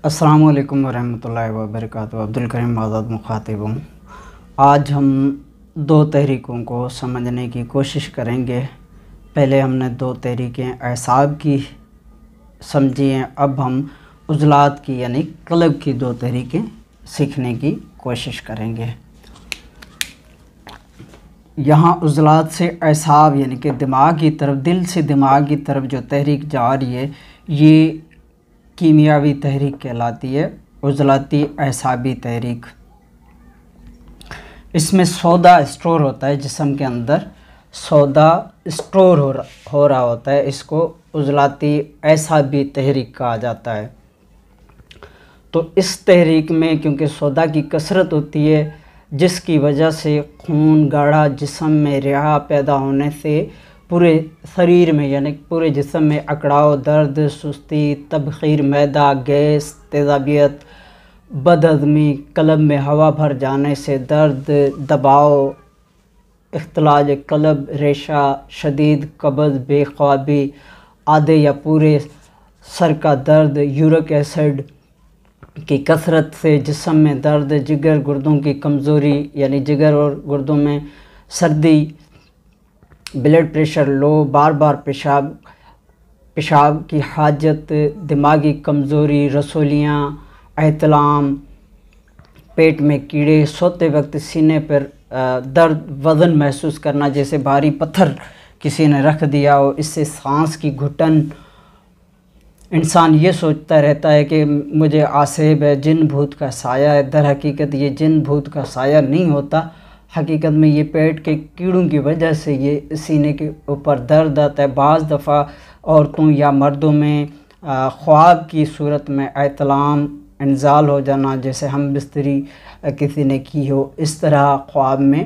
अस्सलामु अलैकुम वरहमतुल्लाहि वबरकातुहू। अब्दुल करीम आज़ाद मुखातिब हूँ। आज हम दो तहरीकों को समझने की कोशिश करेंगे। पहले हमने दो तहरीकें अहसाब की समझी हैं, अब हम उज़लात की यानी क़ल्ब की दो तहरीकें सीखने की कोशिश करेंगे। यहाँ उज़लात से अहसाब यानी कि दिमाग की तरफ, दिल से दिमाग की तरफ जो तहरीक जा रही है ये कीमियावी तहरीक कहलाती है, उज़लाती अहसाबी तहरीक। इसमें सौदा स्टोर होता है, जिस्म के अंदर सौदा स्टोर हो रहा होता है, इसको उज़लाती अहसाबी तहरीक कहा जाता है। तो इस तहरीक में क्योंकि सौदा की कसरत होती है, जिसकी वजह से खून गाढ़ा जिस्म में रिहा पैदा होने से पूरे शरीर में यानी पूरे जिस्म में अकड़ाव, दर्द, सुस्ती, तबखीर मैदा, गैस, तेज़ाबियत, बदहज़मी, क़ल्ब में हवा भर जाने से दर्द, दबाव, इख्तिलाज क़ल्ब, रेशा, शदीद कब्ज़, बेख्वाबी, आधे या पूरे सर का दर्द, यूरिक एसिड की कसरत से जिस्म में दर्द, जिगर गुर्दों की कमज़ोरी यानी जिगर और गुर्दों में सर्दी, ब्लड प्रेशर लो, बार बार पेशाब की हाजत, दिमागी कमज़ोरी, रसोलियाँ, एहतलाम, पेट में कीड़े, सोते वक्त सीने पर दर्द, वज़न महसूस करना जैसे भारी पत्थर किसी ने रख दिया हो, इससे सांस की घुटन। इंसान ये सोचता रहता है कि मुझे आसेब है, जिन भूत का साया है। दर हकीकत ये जिन भूत का साया नहीं होता, हकीकत में ये पेट के कीड़ों की वजह से ये सीने के ऊपर दर्द आता है। बाज़ दफ़ा औरतों या मर्दों में ख्वाब की सूरत में एहतलाम, इंजाल हो जाना, जैसे हम बिस्तरी किसी ने की हो, इस तरह ख्वाब में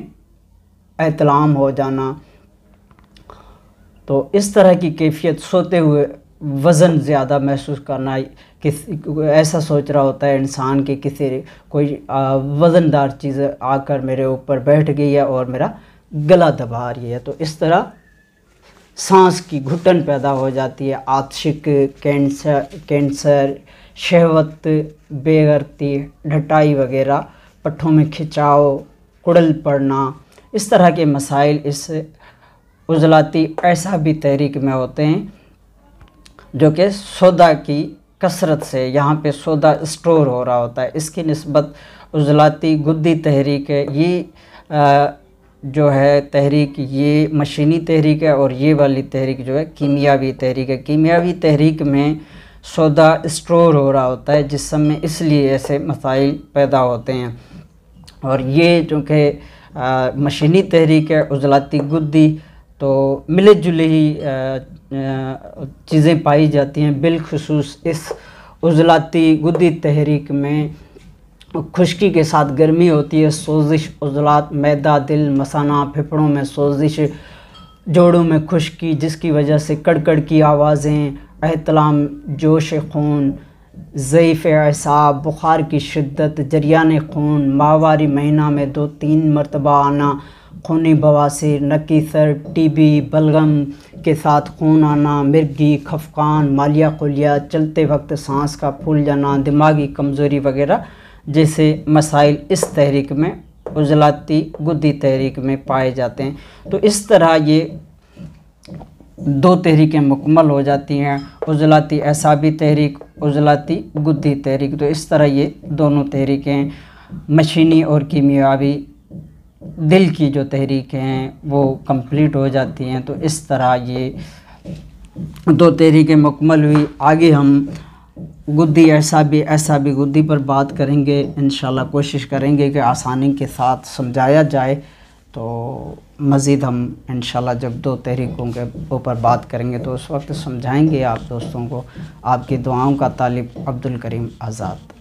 एहतलाम हो जाना। तो इस तरह की कैफियत, सोते हुए वज़न ज़्यादा महसूस करना, ऐसा सोच रहा होता है इंसान कि कोई वज़नदार चीज़ आकर मेरे ऊपर बैठ गई है और मेरा गला दबा रही है। तो इस तरह सांस की घुटन पैदा हो जाती है। आतिशिक, कैंसर, शहवत, बेगर्ती, ढटाई वगैरह, पट्ठों में खिंचाव, कुड़ल पड़ना, इस तरह के मसाइल इस उज़लाती अहसाबी तहरीक में होते हैं, जो कि सौदा की कसरत से यहाँ पे सौदा स्टोर हो रहा होता है। इसकी निस्बत उज़लाती गुद्दी तहरीक है। ये जो है तहरीक ये मशीनी तहरीक है और ये वाली तहरीक जो है कीमियावी तहरीक है। कीमियावी तहरीक में सौदा स्टोर हो रहा होता है जिस्म में, इसलिए ऐसे मसाइल पैदा होते हैं। और ये जो कि मशीनी तहरीक है, उज़लाती गुद्दी, तो मिले जुले ही चीज़ें पाई जाती हैं। बिलखुसूस इस उज़लाती गुद्दी तहरीक में खुश्की के साथ गर्मी होती है, सोजिश, उज़लात, मैदा, दिल, मसाना, फेफड़ों में सोजिश, जोड़ों में खुश्की जिसकी वजह से कड़कड़ की आवाज़ें, एहतलाम, जोश खून, ज़ईफ़ असाब, बुखार की शिद्दत, जरियान खून, माहवारी महीना में 2-3 मरतबा आना, खूनी बवासीर, नकी सर, टीबी, बलगम के साथ खून आना, मिर्गी, खफकान, मालिया कुलिया, चलते वक्त सांस का फूल जाना, दिमागी कमज़ोरी वगैरह जैसे मसाइल इस तहरीक में, उज़लाती गुद्दी तहरीक में पाए जाते हैं। तो इस तरह ये दो तहरीकें मुकम्मल हो जाती हैं, उज़लाती अहसाबी तहरीक, उज़लाती गुद्दी तहरीक। तो इस तरह ये दोनों तहरीकें मशीनी और कीमियावी दिल की जो तहरीकें हैं वो कंप्लीट हो जाती हैं। तो इस तरह ये दो तहरीकें मुकम्मल हुई। आगे हम गुद्दी अहसाबी गुद्दी पर बात करेंगे इंशाल्लाह। कोशिश करेंगे कि आसानी के साथ समझाया जाए। तो मज़ीद हम इंशाल्लाह जब दो तहरीकों के ऊपर बात करेंगे तो उस वक्त समझाएंगे आप दोस्तों को। आपकी दुआओं का तालिब अब्दुल करीम आज़ाद।